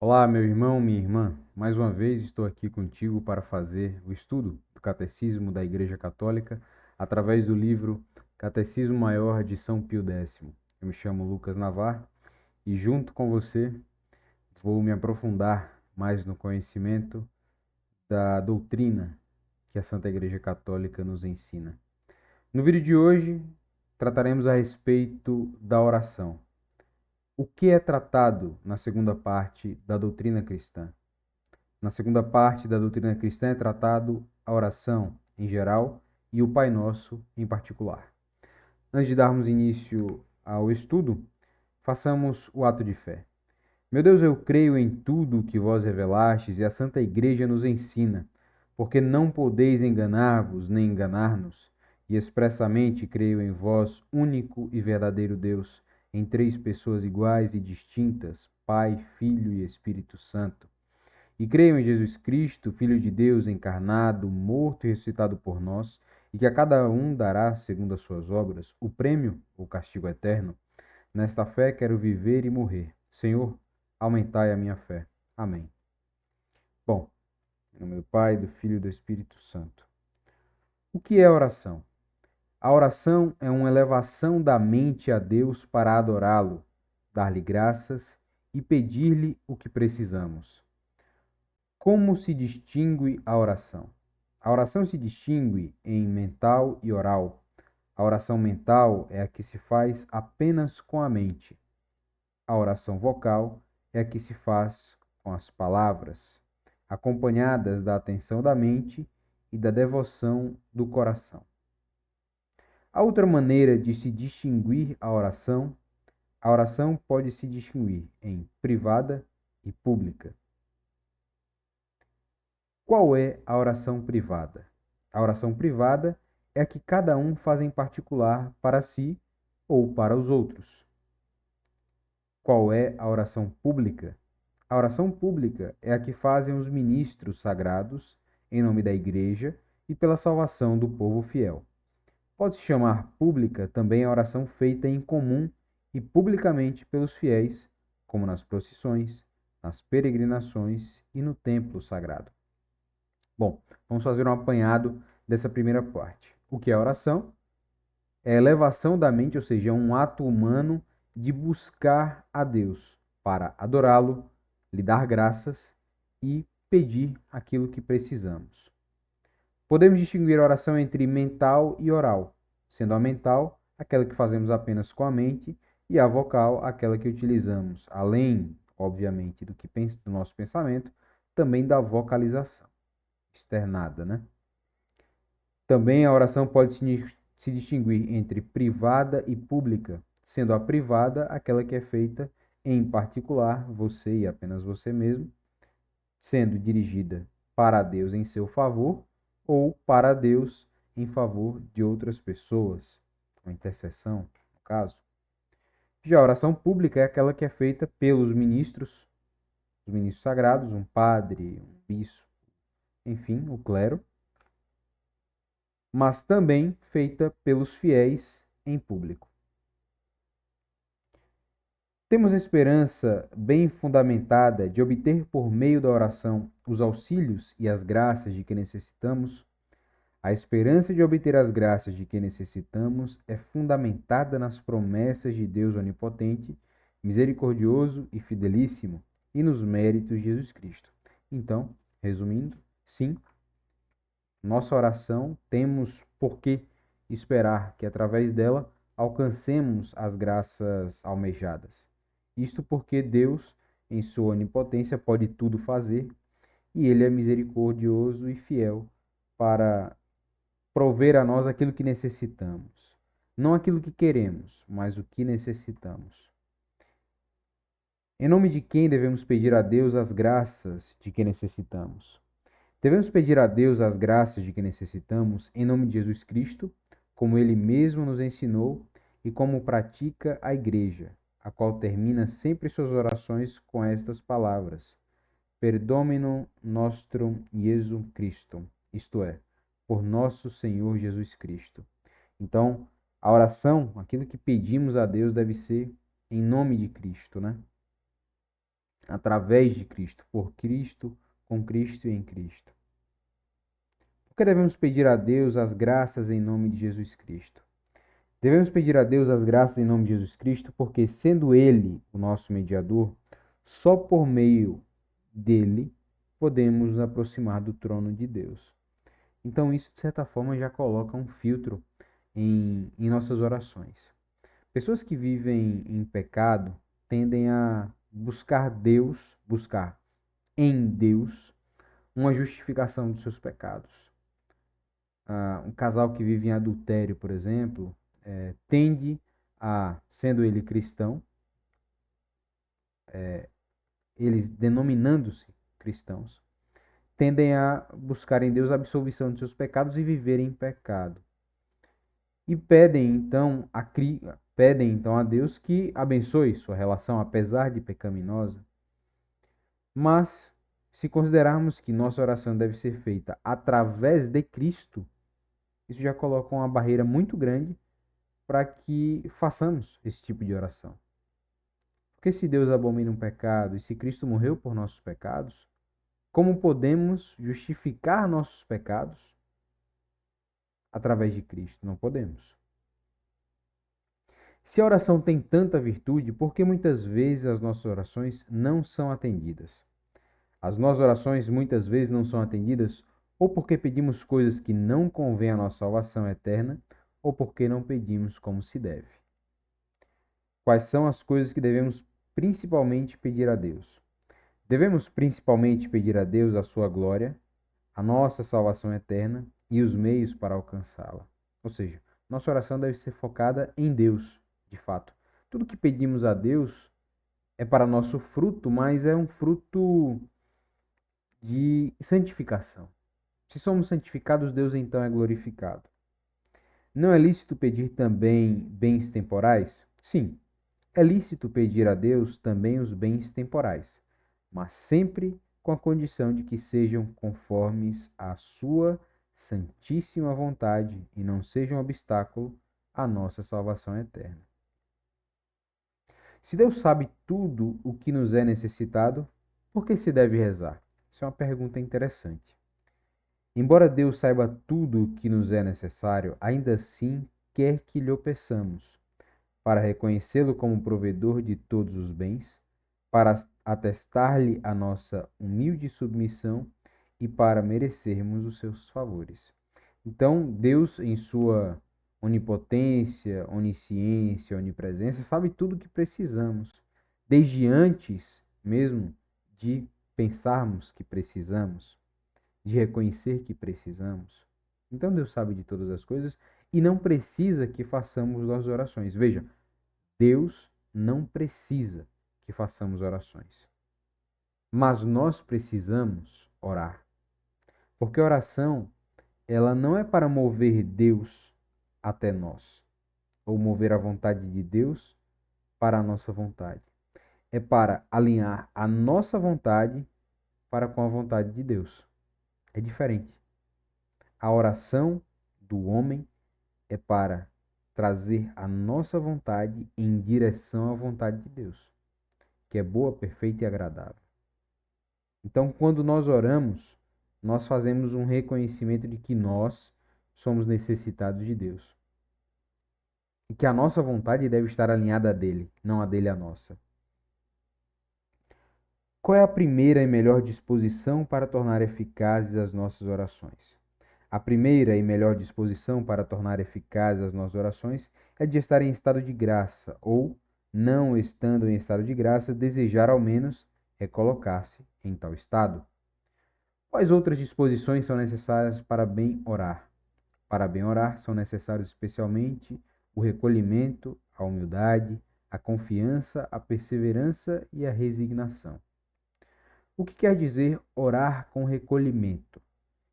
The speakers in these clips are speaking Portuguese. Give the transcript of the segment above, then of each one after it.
Olá, meu irmão, minha irmã. Mais uma vez estou aqui contigo para fazer o estudo do Catecismo da Igreja Católica através do livro Catecismo Maior de São Pio X. Eu me chamo Lucas Navar e, junto com você, vou me aprofundar mais no conhecimento da doutrina que a Santa Igreja Católica nos ensina. No vídeo de hoje, trataremos a respeito da oração. O que é tratado na segunda parte da doutrina cristã? Na segunda parte da doutrina cristã é tratado a oração em geral e o Pai Nosso em particular. Antes de darmos início ao estudo, façamos o ato de fé. Meu Deus, eu creio em tudo o que vós revelastes e a Santa Igreja nos ensina, porque não podeis enganar-vos nem enganar-nos, e expressamente creio em vós, único e verdadeiro Deus, em três pessoas iguais e distintas, Pai, Filho e Espírito Santo. E creio em Jesus Cristo, Filho de Deus, encarnado, morto e ressuscitado por nós, e que a cada um dará, segundo as suas obras, o prêmio ou castigo eterno. Nesta fé quero viver e morrer. Senhor, aumentai a minha fé. Amém. Bom, em nome do Pai, do Filho e do Espírito Santo. O que é oração? A oração é uma elevação da mente a Deus para adorá-lo, dar-lhe graças e pedir-lhe o que precisamos. Como se distingue a oração? A oração se distingue em mental e oral. A oração mental é a que se faz apenas com a mente. A oração vocal é a que se faz com as palavras, acompanhadas da atenção da mente e da devoção do coração. A outra maneira de se distinguir a oração pode se distinguir em privada e pública. Qual é a oração privada? A oração privada é a que cada um faz em particular para si ou para os outros. Qual é a oração pública? A oração pública é a que fazem os ministros sagrados em nome da Igreja e pela salvação do povo fiel. Pode-se chamar pública também a oração feita em comum e publicamente pelos fiéis, como nas procissões, nas peregrinações e no templo sagrado. Bom, vamos fazer um apanhado dessa primeira parte. O que é oração? É a elevação da mente, ou seja, é um ato humano de buscar a Deus para adorá-lo, lhe dar graças e pedir aquilo que precisamos. Podemos distinguir a oração entre mental e oral, sendo a mental aquela que fazemos apenas com a mente e a vocal aquela que utilizamos, além, obviamente, do nosso pensamento, também da vocalização externada, né? Também a oração pode se distinguir entre privada e pública, sendo a privada aquela que é feita em particular, você e apenas você mesmo, sendo dirigida para Deus em seu favor ou para Deus em favor de outras pessoas, uma intercessão, no caso. Já a oração pública é aquela que é feita pelos ministros, os ministros sagrados, um padre, um bispo, enfim, o clero, mas também feita pelos fiéis em público. Temos a esperança bem fundamentada de obter por meio da oração os auxílios e as graças de que necessitamos. A esperança de obter as graças de que necessitamos é fundamentada nas promessas de Deus onipotente, misericordioso e fidelíssimo, e nos méritos de Jesus Cristo. Então, resumindo, sim, nossa oração temos por que esperar que através dela alcancemos as graças almejadas. Isto porque Deus, em sua onipotência, pode tudo fazer e Ele é misericordioso e fiel para prover a nós aquilo que necessitamos. Não aquilo que queremos, mas o que necessitamos. Em nome de quem devemos pedir a Deus as graças de que necessitamos? Devemos pedir a Deus as graças de que necessitamos em nome de Jesus Cristo, como Ele mesmo nos ensinou e como pratica a Igreja, a qual termina sempre suas orações com estas palavras: Per Dominum nostrum Iesu Christum, isto é, por nosso Senhor Jesus Cristo. Então, a oração, aquilo que pedimos a Deus deve ser em nome de Cristo, né? através de Cristo, por Cristo, com Cristo e em Cristo. Por que devemos pedir a Deus as graças em nome de Jesus Cristo? Devemos pedir a Deus as graças em nome de Jesus Cristo, porque, sendo Ele o nosso mediador, só por meio dele podemos nos aproximar do trono de Deus. Então, isso, de certa forma, já coloca um filtro em nossas orações. Pessoas que vivem em pecado tendem a buscar em Deus uma justificação dos seus pecados. Um casal que vive em adultério, por exemplo, tende a, sendo ele cristão, eles denominando-se cristãos, tendem a buscar em Deus a absolvição de seus pecados e viver em pecado. E pedem então a Deus que abençoe sua relação, apesar de pecaminosa. Mas, se considerarmos que nossa oração deve ser feita através de Cristo, isso já coloca uma barreira muito grande para que façamos esse tipo de oração. Porque se Deus abomina um pecado e se Cristo morreu por nossos pecados, como podemos justificar nossos pecados através de Cristo? Não podemos. Se a oração tem tanta virtude, por que muitas vezes as nossas orações não são atendidas? As nossas orações muitas vezes não são atendidas ou porque pedimos coisas que não convêm à nossa salvação eterna, ou porque não pedimos como se deve. Quais são as coisas que devemos principalmente pedir a Deus? Devemos principalmente pedir a Deus a sua glória, a nossa salvação eterna e os meios para alcançá-la. Ou seja, nossa oração deve ser focada em Deus, de fato. Tudo que pedimos a Deus é para nosso fruto, mas é um fruto de santificação. Se somos santificados, Deus então é glorificado. Não é lícito pedir também bens temporais? Sim, é lícito pedir a Deus também os bens temporais, mas sempre com a condição de que sejam conformes à sua santíssima vontade e não sejam um obstáculo à nossa salvação eterna. Se Deus sabe tudo o que nos é necessitado, por que se deve rezar? Isso é uma pergunta interessante. Embora Deus saiba tudo o que nos é necessário, ainda assim quer que lhe peçamos, para reconhecê-lo como provedor de todos os bens, para atestar-lhe a nossa humilde submissão e para merecermos os seus favores. Então, Deus, em sua onipotência, onisciência, onipresença, sabe tudo o que precisamos, desde antes mesmo de pensarmos que precisamos, de reconhecer que precisamos. Então, Deus sabe de todas as coisas e não precisa que façamos nossas orações. Veja, Deus não precisa que façamos orações. Mas nós precisamos orar. Porque a oração, ela não é para mover Deus até nós, ou mover a vontade de Deus para a nossa vontade. É para alinhar a nossa vontade para com a vontade de Deus. É diferente. A oração do homem é para trazer a nossa vontade em direção à vontade de Deus, que é boa, perfeita e agradável. Então, quando nós oramos, nós fazemos um reconhecimento de que nós somos necessitados de Deus. E que a nossa vontade deve estar alinhada a dele, não a dele a nossa. Qual é a primeira e melhor disposição para tornar eficazes as nossas orações? A primeira e melhor disposição para tornar eficazes as nossas orações é de estar em estado de graça, ou, não estando em estado de graça, desejar ao menos recolocar-se em tal estado. Quais outras disposições são necessárias para bem orar? Para bem orar, são necessários especialmente o recolhimento, a humildade, a confiança, a perseverança e a resignação. O que quer dizer orar com recolhimento?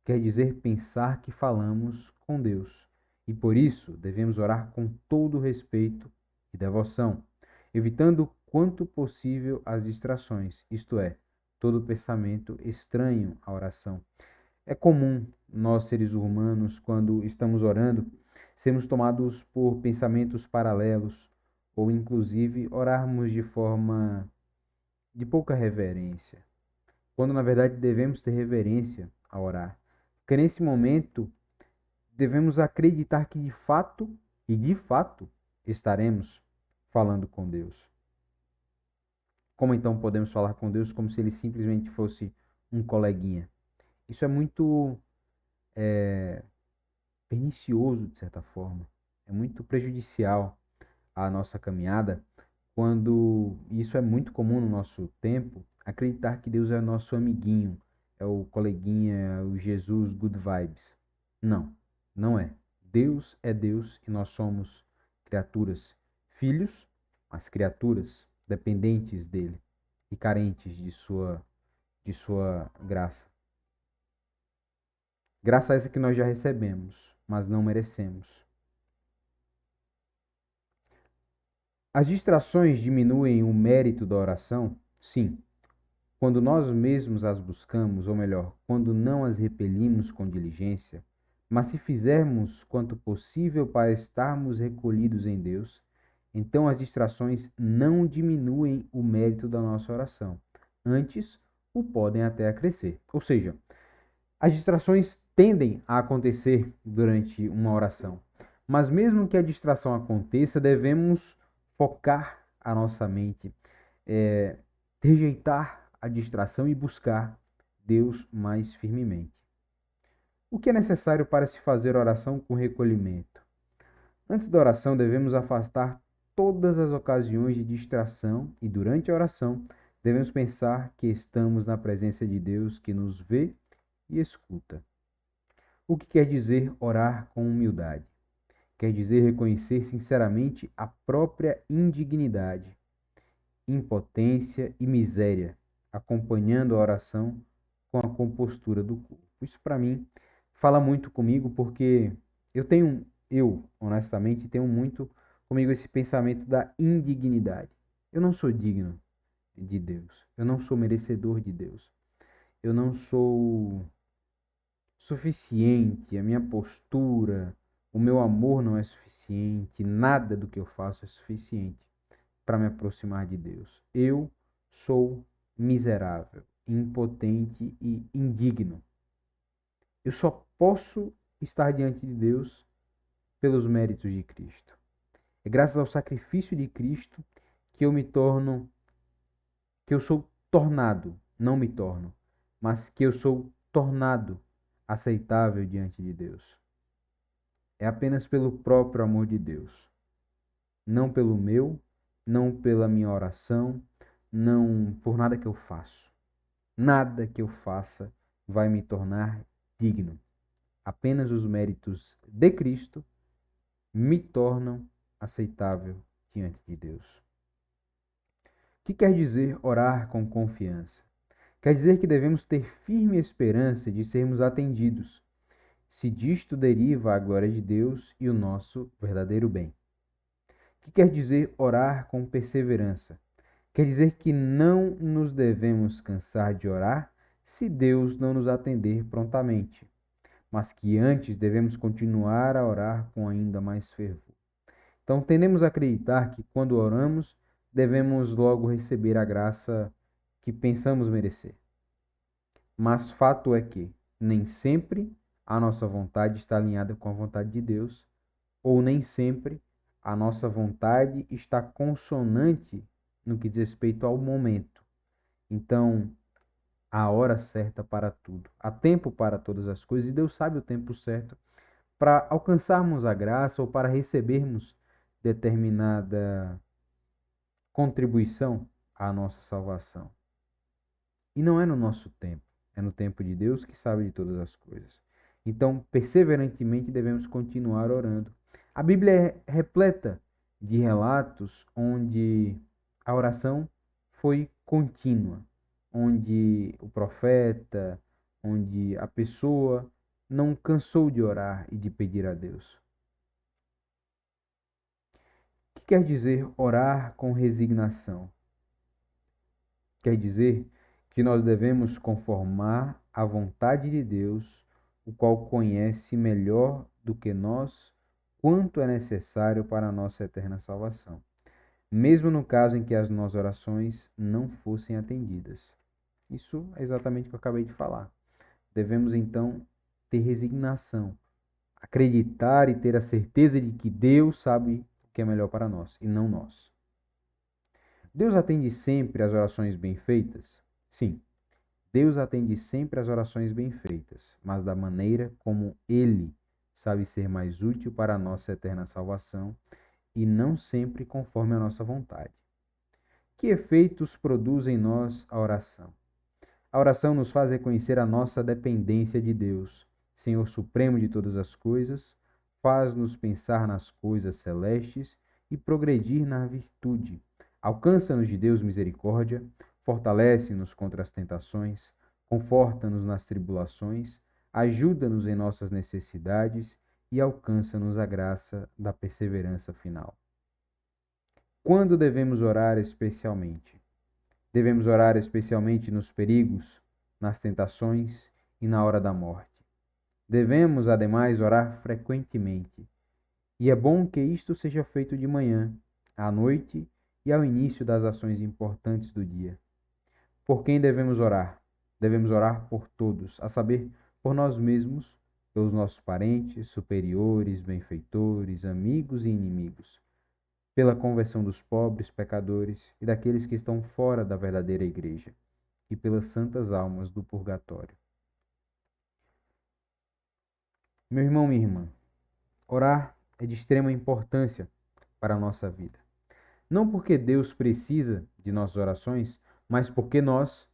Quer dizer pensar que falamos com Deus. E por isso devemos orar com todo respeito e devoção, evitando quanto possível as distrações, isto é, todo pensamento estranho à oração. É comum nós, seres humanos, quando estamos orando, sermos tomados por pensamentos paralelos ou inclusive orarmos de forma de pouca reverência, quando na verdade devemos ter reverência a orar. Porque nesse momento devemos acreditar que de fato, estaremos falando com Deus. Como então podemos falar com Deus como se ele simplesmente fosse um coleguinha? Isso é muito pernicioso, de certa forma. É muito prejudicial à nossa caminhada, quando isso é muito comum no nosso tempo, acreditar que Deus é nosso amiguinho, é o coleguinha, é o Jesus good vibes. Não, não é. Deus é Deus e nós somos criaturas, filhos, mas criaturas dependentes dele e carentes de sua graça. Graça essa que nós já recebemos, mas não merecemos. As distrações diminuem o mérito da oração? Sim. Quando nós mesmos as buscamos, ou melhor, quando não as repelimos com diligência, mas se fizermos quanto possível para estarmos recolhidos em Deus, então as distrações não diminuem o mérito da nossa oração. Antes, o podem até acrescer. Ou seja, as distrações tendem a acontecer durante uma oração. Mas mesmo que a distração aconteça, devemos focar a nossa mente, é, rejeitar a distração e buscar Deus mais firmemente. O que é necessário para se fazer oração com recolhimento? Antes da oração, devemos afastar todas as ocasiões de distração e, durante a oração, devemos pensar que estamos na presença de Deus que nos vê e escuta. O que quer dizer orar com humildade? Quer dizer reconhecer sinceramente a própria indignidade, impotência e miséria, acompanhando a oração com a compostura do corpo. Isso para mim fala muito comigo porque eu honestamente tenho muito comigo esse pensamento da indignidade. Eu não sou digno de Deus. Eu não sou merecedor de Deus. Eu não sou suficiente, a minha postura, o meu amor não é suficiente, nada do que eu faço é suficiente para me aproximar de Deus. Eu sou miserável, impotente e indigno. Eu só posso estar diante de Deus pelos méritos de Cristo. É graças ao sacrifício de Cristo que eu me torno, que eu sou tornado, não me torno, mas que eu sou tornado aceitável diante de Deus. É apenas pelo próprio amor de Deus, não pelo meu, não pela minha oração, não por nada que eu faço. Nada que eu faça vai me tornar digno. Apenas os méritos de Cristo me tornam aceitável diante de Deus. O que quer dizer orar com confiança? Quer dizer que devemos ter firme esperança de sermos atendidos, se disto deriva a glória de Deus e o nosso verdadeiro bem. O que quer dizer orar com perseverança? Quer dizer que não nos devemos cansar de orar se Deus não nos atender prontamente, mas que antes devemos continuar a orar com ainda mais fervor. Então, tendemos a acreditar que quando oramos, devemos logo receber a graça que pensamos merecer. Mas fato é que nem sempre a nossa vontade está alinhada com a vontade de Deus, ou nem sempre a nossa vontade está consonante no que diz respeito ao momento. Então, há hora certa para tudo, há tempo para todas as coisas, e Deus sabe o tempo certo para alcançarmos a graça ou para recebermos determinada contribuição à nossa salvação. E não é no nosso tempo, é no tempo de Deus que sabe de todas as coisas. Então, perseverantemente devemos continuar orando. A Bíblia é repleta de relatos onde a oração foi contínua, onde o profeta, onde a pessoa não cansou de orar e de pedir a Deus. O que quer dizer orar com resignação? Quer dizer que nós devemos conformar à vontade de Deus, o qual conhece melhor do que nós quanto é necessário para a nossa eterna salvação. mesmo no caso em que as nossas orações não fossem atendidas. Isso é exatamente o que eu acabei de falar. Devemos então ter resignação, acreditar e ter a certeza de que Deus sabe o que é melhor para nós e não nós. Deus atende sempre às orações bem feitas? Sim, Deus atende sempre às orações bem feitas, mas da maneira como Ele sabe ser mais útil para a nossa eterna salvação e não sempre conforme a nossa vontade. Que efeitos produz em nós a oração? A oração nos faz reconhecer a nossa dependência de Deus, Senhor Supremo de todas as coisas, faz-nos pensar nas coisas celestes e progredir na virtude. Alcança-nos de Deus misericórdia, fortalece-nos contra as tentações, conforta-nos nas tribulações, ajuda-nos em nossas necessidades e alcança-nos a graça da perseverança final. Quando devemos orar especialmente? Devemos orar especialmente nos perigos, nas tentações e na hora da morte. Devemos, ademais, orar frequentemente. E é bom que isto seja feito de manhã, à noite e ao início das ações importantes do dia. Por quem devemos orar? Devemos orar por todos, a saber, por nós mesmos, pelos nossos parentes, superiores, benfeitores, amigos e inimigos, pela conversão dos pobres, pecadores e daqueles que estão fora da verdadeira igreja, e pelas santas almas do purgatório. Meu irmão, minha irmã, orar é de extrema importância para a nossa vida. Não porque Deus precisa de nossas orações, mas porque nós,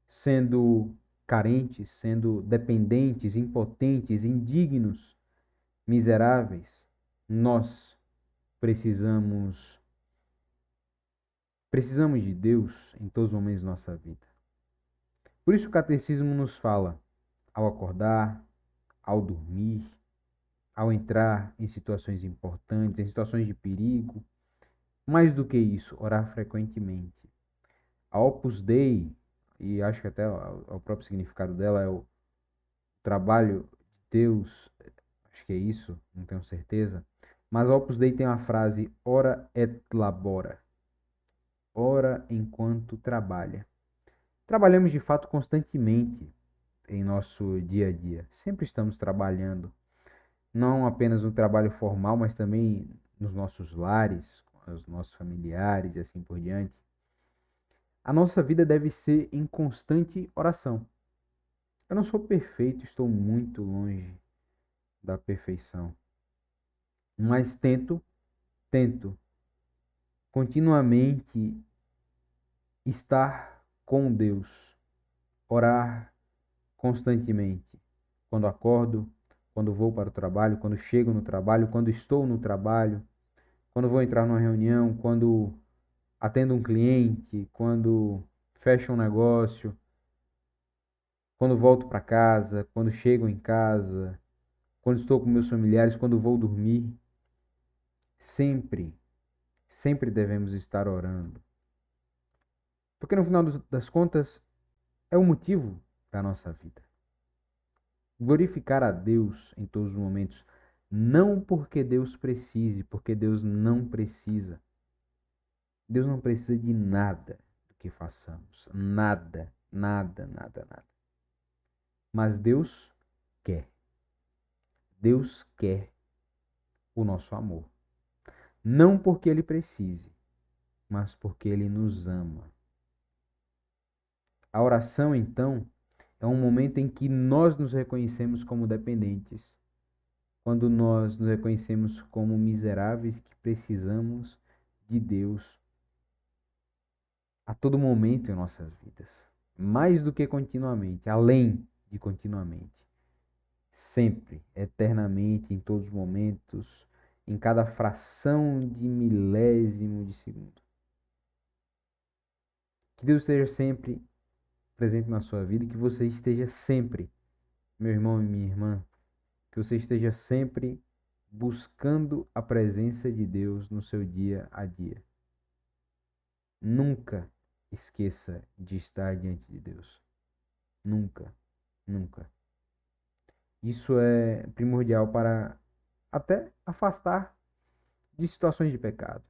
sendo carentes, sendo dependentes, impotentes, indignos, miseráveis, nós precisamos precisamos de Deus em todos os momentos da nossa vida. Por isso o catecismo nos fala, ao acordar, ao dormir, ao entrar em situações importantes, em situações de perigo. Mais do que isso, orar frequentemente. A Opus Dei, e acho que até o próprio significado dela é o trabalho de Deus, acho que é isso, não tenho certeza, mas a Opus Dei tem uma frase, ora et labora, ora enquanto trabalha. Trabalhamos de fato constantemente em nosso dia a dia, sempre estamos trabalhando, não apenas no trabalho formal, mas também nos nossos lares, com os nossos familiares e assim por diante. A nossa vida deve ser em constante oração. Eu não sou perfeito, estou muito longe da perfeição, mas tento continuamente estar com Deus, orar constantemente. Quando acordo, quando vou para o trabalho, quando chego no trabalho, quando estou no trabalho, quando vou entrar numa reunião, quando atendo um cliente, quando fecho um negócio, quando volto para casa, quando chego em casa, quando estou com meus familiares, quando vou dormir. Sempre, sempre devemos estar orando. Porque no final das contas, é o motivo da nossa vida. Glorificar a Deus em todos os momentos. Não porque Deus precise, porque Deus não precisa. Deus não precisa de nada do que façamos. Nada, nada, nada, nada. Mas Deus quer. Deus quer o nosso amor. Não porque Ele precise, mas porque Ele nos ama. A oração, então, é um momento em que nós nos reconhecemos como dependentes, quando nós nos reconhecemos como miseráveis que precisamos de Deus a todo momento em nossas vidas, mais do que continuamente, além de continuamente, sempre, eternamente, em todos os momentos, em cada fração de milésimo de segundo. Que Deus esteja sempre presente na sua vida e que você esteja sempre, meu irmão e minha irmã, que você esteja sempre buscando a presença de Deus no seu dia a dia. Nunca esqueça de estar diante de Deus. Nunca, nunca. Isso é primordial para até afastar de situações de pecado.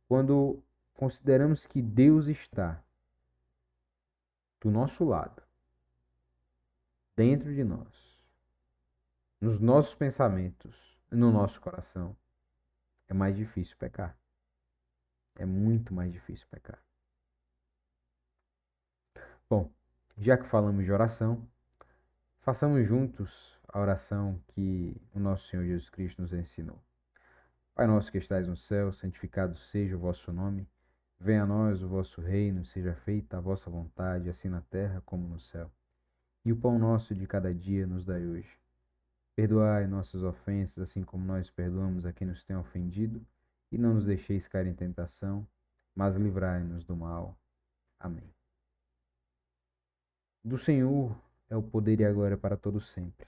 Quando consideramos que Deus está do nosso lado, dentro de nós, nos nossos pensamentos e no nosso coração, é mais difícil pecar. É muito mais difícil pecar. Bom, já que falamos de oração, façamos juntos a oração que o nosso Senhor Jesus Cristo nos ensinou. Pai nosso que estais no céu, santificado seja o vosso nome. Venha a nós o vosso reino, seja feita a vossa vontade, assim na terra como no céu. E o pão nosso de cada dia nos dai hoje. Perdoai nossas ofensas, assim como nós perdoamos a quem nos tem ofendido, e não nos deixeis cair em tentação, mas livrai-nos do mal. Amém. Do Senhor é o poder e a glória para todo sempre.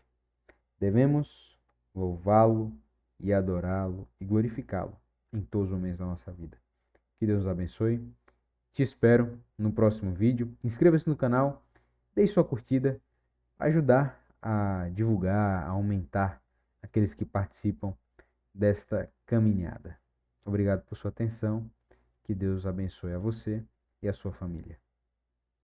Devemos louvá-lo e adorá-lo e glorificá-lo em todos os momentos da nossa vida. Que Deus nos abençoe. Te espero no próximo vídeo. Inscreva-se no canal, deixe sua curtida, ajudar a divulgar, a aumentar aqueles que participam desta caminhada. Obrigado por sua atenção. Que Deus abençoe a você e a sua família.